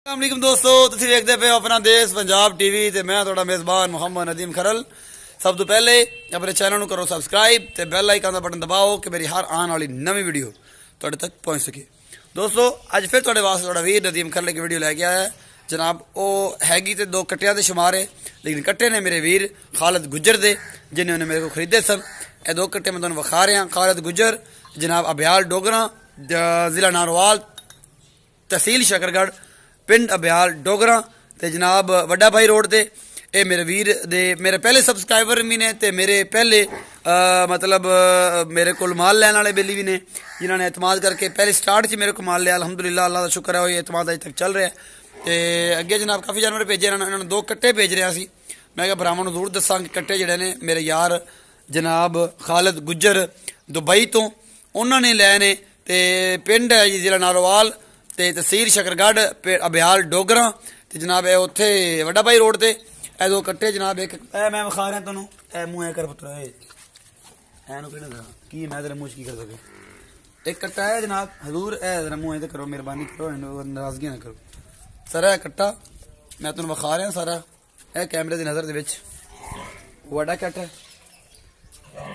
अस्सलामुअलैकुम दोस्तों, तुसीं देखते पे अपना देश पंजाब टीवी ते मैं तुहाडा मेज़बान मुहम्मद नदीम खरल। सब तो पहले अपने चैनल को करो सब्सक्राइब ते बेल आइकन का बटन दबाओ कि मेरी हर आने वाली नवी वीडियो तुहाडे तक पहुँच सके। दोस्तों अज फिर तुहाडे वास्ते तुहाडा वीर नदीम खरल की वीडियो लैके आया है जनाब। वो हैगी तो दो कट्टिया के शुमार है, लेकिन कट्टे ने मेरे वीर खालिद गुज्जर दे जिन्हें उन्हें मेरे को खरीदे सन। ये दो कट्टे मैं तुहानू विखा रहा। खालिद गुज्जर जनाब अब्याल डोगरा, जिला नारोवाल, तहसील शकरगढ़, पिंड अब्याल डोगरा ते जनाब वड्डा भाई रोड ते। ये मेरे वीर दे मेरे पहले सबसक्राइबर भी ने ते मेरे पहले मतलब मेरे को माल लैन वाले बेली भी ने जिन्होंने एतमाद करके पहले स्टार्ट से मेरे को माल लिया। अल्हम्दुलिल्लाह अल्लाह का शुक्र है, वो एतमाद अज तक चल रहा है। तो अगे जनाब काफ़ी जानवर भेजे इन्होंने दो कट्टे भेज रहा सी। मैं क्या भरावां नूं जरूर दसां कि कट्टे जिहड़े ने मेरे यार जनाब खालिद गुज्जर दुबई तो उन्होंने लए ने ते पिंड है जी जिला नारोवाल ते तहसील शकरगढ़ अब्याल डोगरा ते जनाब ए उत्थे वड्डा भाई रोड ते। ए दो कट्टे जनाब एक मैं विखा रहा तुहानू। ए मुँह ऐ कर पुत्र एनू कहना था की मैं तेरे मुँह की कर सके। एक कट्टा है जनाब हजूर ए जरा मुँह ऐ करो, मेहरबानी करो, नाराजगी ना करो सर। ए कट्टा मैं तुहानू विखा रहा सारा ए कैमरे की नज़र दे विच वड्डा कट्टा है।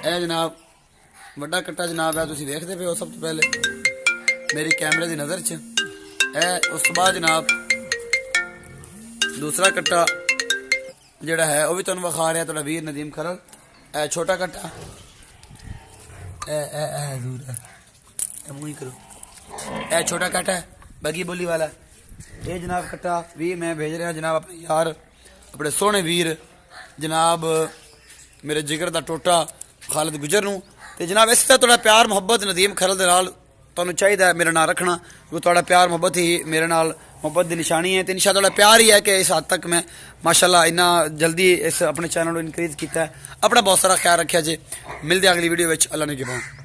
ए जनाब वड्डा कट्टा जनाब है तुसीं वेखदे पे हो सब तो पहले मेरी कैमरे की नज़र च है। उस तो बाद जनाब दूसरा कट्टा जिहड़ा है वह भी तुहानू विखा रहा तुहाडा वीर नदीम खरल। ए छोटा कट्टा हजूर मुँह करो। ए छोटा कट्टा है बगी बोली वाला। ये जनाब कट्टा भी मैं भेज रहा जनाब अपने यार अपने सोहने वीर जनाब मेरे जिगर का टोटा खालिद गुज्जर नूं। ते जनाब इस तरह थोड़ा प्यार मुहब्बत नदीम खरल दे नाल तुहानू चाहिए मेरा नाम रखना, क्योंकि थोड़ा प्यार मुहब्बत ही मेरे नाल मुहब्बत की निशानी है। तो इंशाअल्लाह थोड़ा प्यार ही है कि इस हद तक मैं माशाअल्लाह इन्ना जल्दी इस अपने चैनल को इनक्रीज किया है। अपना बहुत सारा ख्याल रखा जे। मिलते अगली वीडियो में। अल्लाह ने के बाद।